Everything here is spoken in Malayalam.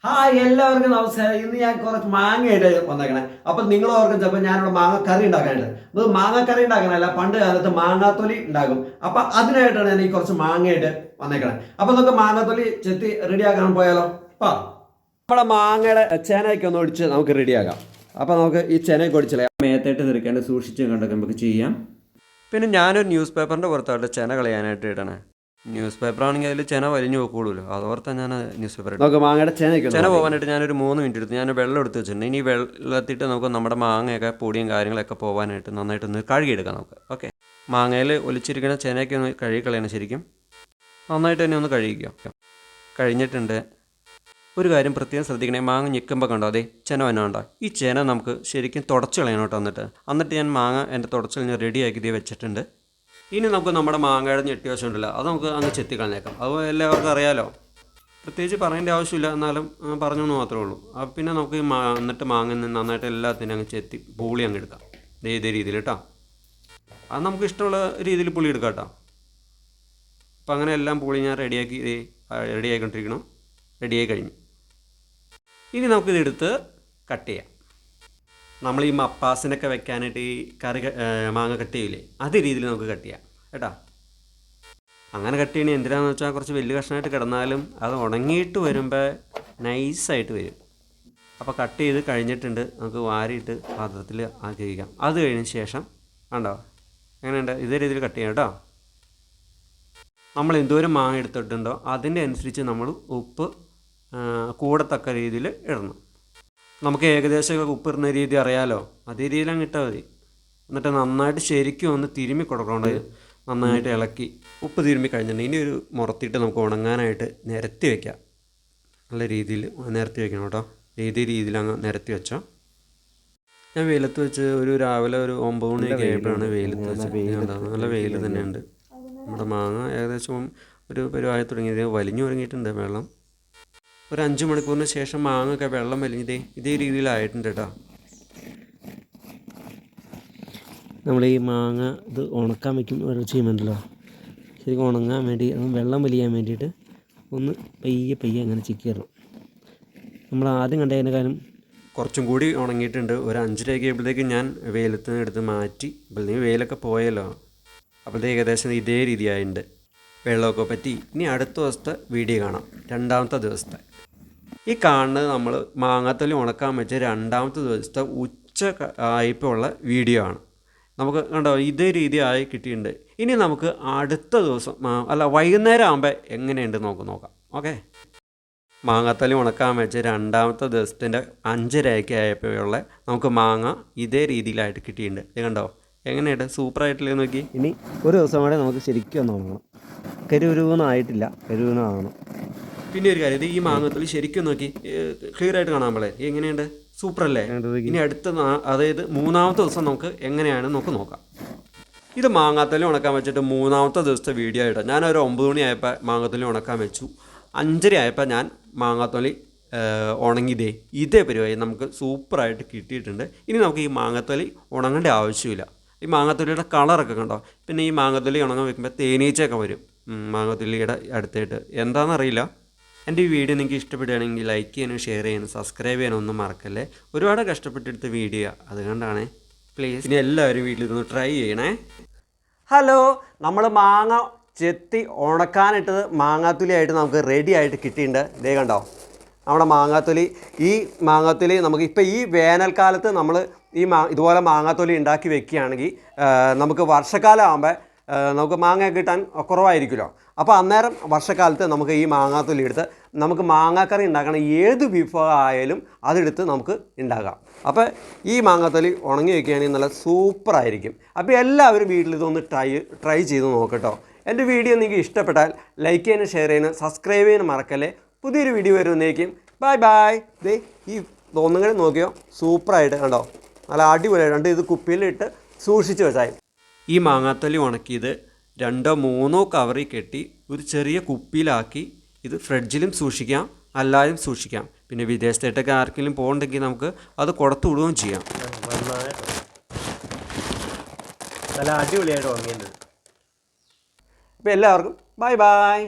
ഹായ് എല്ലാവർക്കും നമസ്കാരം. ഇന്ന് ഞാൻ കുറച്ച് മാങ്ങയായിട്ട് വന്നേക്കണേ. അപ്പം നിങ്ങൾ ഓർക്കും ചിലപ്പോൾ ഞാനിവിടെ മാങ്ങ കറി ഉണ്ടാക്കാനായിട്ട്. ഇത് മാങ്ങ കറി ഉണ്ടാക്കാനല്ല, പണ്ട് കാലത്ത് മാങ്ങാത്തൊലി ഉണ്ടാകും. അപ്പം അതിനായിട്ടാണ് ഞാൻ ഈ കുറച്ച് മാങ്ങയായിട്ട് വന്നേക്കണേ. അപ്പം നമുക്ക് മാങ്ങാത്തൊലി ചെത്തി റെഡിയാക്കാൻ പോയാലോ? നമ്മുടെ മാങ്ങയുടെ ചേനയൊക്കെ ഒന്ന് ഒടിച്ച് നമുക്ക് റെഡിയാക്കാം. അപ്പം നമുക്ക് ഈ ചേനയൊക്കെ ഒടിച്ചില്ല മേത്തേട്ട് തീർക്കാണ്ട് സൂക്ഷിച്ച് കണ്ടൊക്കെ നമുക്ക് ചെയ്യാം. പിന്നെ ഞാനൊരു ന്യൂസ് പേപ്പറിൻ്റെ പുറത്തായിട്ട് ചേന കളയാനായിട്ട് ഇടണേ. ന്യൂസ് പേപ്പർ ആണെങ്കിൽ അതിൽ ചെന വലിഞ്ഞു പോക്കുള്ളൂ. അതോർത്താ ഞാൻ ന്യൂസ് പേപ്പർ നമുക്ക് മാങ്ങയുടെ ചെന പോകാനായിട്ട് ഞാനൊരു 3 മിനിറ്റ് എടുത്തു. ഞാൻ വെള്ളം എടുത്ത് വെച്ചിട്ടുണ്ട്. ഇനി വെള്ളത്തിട്ട് നമുക്ക് നമ്മുടെ മാങ്ങയൊക്കെ പൊടിയും കാര്യങ്ങളൊക്കെ പോകാനായിട്ട് നന്നായിട്ടൊന്ന് കഴുകിയെടുക്കാം നമുക്ക്. ഓക്കെ, മാങ്ങയിൽ ഒലിച്ചിരിക്കുന്ന ചെനയൊക്കെ ഒന്ന് കഴുകിക്കളയണം. ശരിക്കും നന്നായിട്ട് തന്നെ ഒന്ന് കഴുകിക്കുക. കഴിഞ്ഞിട്ടുണ്ട്. ഒരു കാര്യം പ്രത്യേകം ശ്രദ്ധിക്കണേ, മാങ്ങ ഞെക്കുമ്പോൾ കണ്ടോ അതേ ചെന വന്നാണ്ടോ? ഈ ചെന നമുക്ക് ശരിക്കും തുടച്ച് കളയണം കേട്ടോ. എന്നിട്ട് ഞാൻ മാങ്ങ എൻ്റെ തുടച്ച് കഴിഞ്ഞ് റെഡിയാക്കി ഇത് വെച്ചിട്ടുണ്ട്. ഇനി നമുക്ക് നമ്മുടെ മാങ്ങയുടെ ഞെട്ടി വശം ഉണ്ടല്ലോ, അത് നമുക്ക് അങ്ങ് ചെത്തി കളഞ്ഞേക്കാം. അത് എല്ലാവർക്കും അറിയാലോ, പ്രത്യേകിച്ച് പറയേണ്ട ആവശ്യമില്ല, എന്നാലും പറഞ്ഞെന്ന് മാത്രമേ ഉള്ളൂ. പിന്നെ നമുക്ക് എന്നിട്ട് മാങ്ങ നന്നായിട്ട് എല്ലാത്തിനും അങ്ങ് ചെത്തി പുളി അങ്ങ് എടുക്കാം. ഇതേ രീതിയിൽ കേട്ടോ. അത് നമുക്ക് ഇഷ്ടമുള്ള രീതിയിൽ പുളി എടുക്കാം കേട്ടോ. അപ്പം അങ്ങനെ എല്ലാം പുളി ഞാൻ റെഡിയായിക്കൊണ്ടിരിക്കണം. റെഡിയായി കഴിഞ്ഞു. ഇനി നമുക്കിതെടുത്ത് കട്ട് ചെയ്യാം. നമ്മൾ ഈ മപ്പാസിനൊക്കെ വെക്കാനായിട്ട് ഈ കറി മാങ്ങ കട്ട് ചെയ്യില്ലേ, അതേ രീതിയിൽ നമുക്ക് കട്ട് ചെയ്യാം കേട്ടോ. അങ്ങനെ കട്ട് ചെയ്യണേ എന്തിനാണെന്ന് വെച്ചാൽ കുറച്ച് വലിയ കഷ്ണമായിട്ട് കിടന്നാലും അത് ഉണങ്ങിയിട്ട് വരുമ്പോൾ നൈസായിട്ട് വരും. അപ്പോൾ കട്ട് ചെയ്ത് കഴിഞ്ഞിട്ടുണ്ട്. നമുക്ക് വാരിയിട്ട് പാത്രത്തിൽ ആക്കി വയ്ക്കാം. അത് കഴിഞ്ഞ ശേഷം കണ്ടോ എങ്ങനെയുണ്ട്, ഇതേ രീതിയിൽ കട്ട് ചെയ്യാം കേട്ടോ. നമ്മൾ എന്തോരം മാങ്ങ എടുത്തിട്ടുണ്ടോ അതിൻ്റെ അനുസരിച്ച് നമ്മൾ ഉപ്പ് കൂടത്തക്ക രീതിയിൽ ഇടണം. നമുക്ക് ഏകദേശം ഉപ്പിടുന്ന രീതി അറിയാലോ, അതേ രീതിയിൽ അങ്ങ് ഇട്ടാൽ മതി. എന്നിട്ട് നന്നായിട്ട് ശരിക്കും ഒന്ന് തിരുമ്മി കൊടുക്കണത്, നന്നായിട്ട് ഇളക്കി ഉപ്പ് തിരുമ്മി കഴിഞ്ഞിട്ടുണ്ടെങ്കിൽ ഇനി ഒരു മുറത്തിയിട്ട് നമുക്ക് ഉണങ്ങാനായിട്ട് നിരത്തി വയ്ക്കാം. നല്ല രീതിയിൽ നിരത്തി വയ്ക്കണം കേട്ടോ. ഏത് രീതിയിൽ അങ്ങ് നിരത്തി വെച്ചോ. ഞാൻ വെയിലത്ത് വെച്ച് രാവിലെ ഒരു 9 മണിയൊക്കെ ആയപ്പോഴാണ് വെയിലത്ത് വെച്ച്. നല്ല വെയിൽ തന്നെയുണ്ട്. നമ്മുടെ മാങ്ങ ഏകദേശം ഒരു പരുവായി തുടങ്ങിയത്, വലിഞ്ഞു തുടങ്ങിയിട്ടുണ്ട് വെള്ളം. ഒരു 5 മണിക്കൂറിന് ശേഷം മാങ്ങയൊക്കെ വെള്ളം വലിഞ്ഞതേ ഇതേ രീതിയിലായിട്ടുണ്ട് കേട്ടോ. നമ്മൾ ഈ മാങ്ങ ഇത് ഉണക്കാൻ വയ്ക്കും ചെയ്യുന്നുണ്ടല്ലോ, ശരിക്കും ഉണങ്ങാൻ വേണ്ടി വെള്ളം വലിയാൻ വേണ്ടിയിട്ട് ഒന്ന് പയ്യെ അങ്ങനെ ചിക്കിയിടണം. നമ്മൾ ആദ്യം കണ്ടതിനേക്കാളും കുറച്ചും കൂടി ഉണങ്ങിയിട്ടുണ്ട്. ഒരു 5:30 ആയപ്പോഴത്തേക്കും ഞാൻ വെയിലത്ത് നിന്ന് എടുത്ത് മാറ്റി. അപ്പോഴത്തേക്കും വെയിലൊക്കെ പോയല്ലോ, അപ്പോഴത്തേക്ക് ഏകദേശം ഇതേ രീതിയായിട്ടുണ്ട്. വെള്ളമൊക്കെ പറ്റി. ഇനി അടുത്ത ദിവസത്തെ വീഡിയോ കാണാം, 2ാമത്തെ ദിവസത്തെ. ഈ കാണുന്നത് നമ്മൾ മാങ്ങാത്തൊലി ഉണക്കാൻ വെച്ച 2ാമത്തെ ദിവസത്തെ ഉച്ച ആയപ്പോൾ ഉള്ള വീഡിയോ ആണ്. നമുക്ക് കണ്ടോ ഇതേ രീതി ആയി കിട്ടിയിട്ടുണ്ട്. ഇനി നമുക്ക് അടുത്ത ദിവസം വൈകുന്നേരം ആകുമ്പോൾ എങ്ങനെയുണ്ട് നോക്കാം. ഓക്കെ, മാങ്ങാത്തൊലി ഉണക്കാൻ വെച്ച് 2ാമത്തെ ദിവസത്തിൻ്റെ 5:30 ആയപ്പോഴുള്ള നമുക്ക് മാങ്ങ ഇതേ രീതിയിലായിട്ട് കിട്ടിയിട്ടുണ്ട്. ഇത് കണ്ടോ എങ്ങനെയുണ്ട്, സൂപ്പറായിട്ടില്ലേ നോക്കി. ഇനി ഒരു ദിവസം കൂടെ നമുക്ക് ശരിക്കും ഒന്ന് ഉണങ്ങണം. കരുവരുവൊന്നായിട്ടില്ല, കരുവരുവനാകണം. പിന്നെ ഒരു കാര്യം, ഇത് ഈ മാങ്ങാത്തൊലി ശരിക്കും നോക്കി ക്ലിയർ ആയിട്ട് കാണാൻ എങ്ങനെയുണ്ട്, സൂപ്പറല്ലേ. ഇനി അടുത്ത അതായത് 3ാമത്തെ ദിവസം നമുക്ക് എങ്ങനെയാണ് നമുക്ക് നോക്കാം. ഇത് മാങ്ങാത്തൊലി ഉണക്കാൻ വെച്ചിട്ട് 3ാമത്തെ ദിവസത്തെ വീഡിയോ ആയിട്ടോ. ഞാനൊരു 9 മണി ആയപ്പോൾ മാങ്ങാത്തൊലി ഉണക്കാൻ വെച്ചു. 5:30 ആയപ്പോൾ ഞാൻ മാങ്ങാത്തൊലി ഉണങ്ങിയതേ ഇതേ പരിപാടി നമുക്ക് സൂപ്പറായിട്ട് കിട്ടിയിട്ടുണ്ട്. ഇനി നമുക്ക് ഈ മാങ്ങാത്തൊലി ഉണങ്ങേണ്ട ആവശ്യമില്ല. ഈ മാങ്ങാത്തൊലിയുടെ കളറൊക്കെ കണ്ടോ. പിന്നെ ഈ മാങ്ങാത്തൊലി ഉണങ്ങാൻ വെക്കുമ്പോൾ തേനീച്ചയൊക്കെ വരും മാങ്ങാത്തൊലിയുടെ അടുത്തായിട്ട്, എന്താണെന്നറിയില്ല. എൻ്റെ ഈ വീഡിയോ നിങ്ങൾക്ക് ഇഷ്ടപ്പെടുകയാണെങ്കിൽ ലൈക്ക് ചെയ്യാനും ഷെയർ ചെയ്യാനും സബ്സ്ക്രൈബ് ചെയ്യാനും ഒന്നും മറക്കല്ലേ. ഒരുപാട് കഷ്ടപ്പെട്ടെടുത്ത വീഡിയോ അതുകൊണ്ടാണ്. പ്ലീസ് ഇനി എല്ലാവരും വീട്ടിലിരുന്ന് ട്രൈ ചെയ്യണേ. ഹലോ, നമ്മൾ മാങ്ങ ചെത്തി ഉണക്കാനിട്ടത് മാങ്ങാത്തൊലിയായിട്ട് നമുക്ക് റെഡി ആയിട്ട് കിട്ടിയിട്ടുണ്ട്. ഇതേ കണ്ടോ നമ്മുടെ മാങ്ങാത്തൊലി. ഈ മാങ്ങാത്തൊലി നമുക്ക് ഇപ്പോൾ ഈ വേനൽക്കാലത്ത് നമ്മൾ ഇതുപോലെ മാങ്ങാത്തൊലി ഉണ്ടാക്കി വെക്കുകയാണെങ്കിൽ നമുക്ക് വർഷക്കാലം ആകുമ്പോൾ നമുക്ക് മാങ്ങ കിട്ടാൻ കുറവായിരിക്കുമല്ലോ. അപ്പോൾ അന്നേരം വർഷക്കാലത്ത് നമുക്ക് ഈ മാങ്ങാത്തൊലി എടുത്ത് നമുക്ക് മാങ്ങാക്കറി ഉണ്ടാക്കണം. ഏത് വിഭവം ആയാലും അതെടുത്ത് നമുക്ക് ഉണ്ടാക്കാം. അപ്പോൾ ഈ മാങ്ങാത്തൊലി ഉണങ്ങി വയ്ക്കുകയാണെങ്കിൽ നല്ല സൂപ്പറായിരിക്കും. അപ്പോൾ എല്ലാവരും വീട്ടിൽ ഇതൊന്ന് ട്രൈ ചെയ്ത് നോക്കട്ടോ. എൻ്റെ വീഡിയോ നിങ്ങൾക്ക് ഇഷ്ടപ്പെട്ടാൽ ലൈക്ക് ചെയ്യാനും ഷെയർ ചെയ്യാനും സബ്സ്ക്രൈബ് ചെയ്യാനും മറക്കല്ലേ. പുതിയൊരു വീഡിയോ വരുന്നേക്കും. ബൈ. ഈ ഒന്നും കൂടെ നോക്കിയോ, സൂപ്പറായിട്ട് കണ്ടോ, നല്ല അടിപൊളിയായിട്ടുണ്ട്. ഇത് കുപ്പിയിലിട്ട് സൂക്ഷിച്ച് വെച്ചാൽ. ഈ മാങ്ങാത്തൊലി ഉണക്കിയത് 2 or 3 കവറിൽ കെട്ടി ഒരു ചെറിയ കുപ്പിയിലാക്കി ഇത് ഫ്രിഡ്ജിലും സൂക്ഷിക്കാം, അല്ലാതെയും സൂക്ഷിക്കാം. പിന്നെ വിദേശത്തേട്ടൊക്കെ ആർക്കെങ്കിലും പോകണമെങ്കിൽ നമുക്ക് അത് കൊടുത്തു വിടുകയും ചെയ്യാം. നല്ല അടിപൊളിയായിട്ട് ഉണങ്ങിയിട്ടുണ്ട്. അപ്പോൾ എല്ലാവർക്കും ബൈ.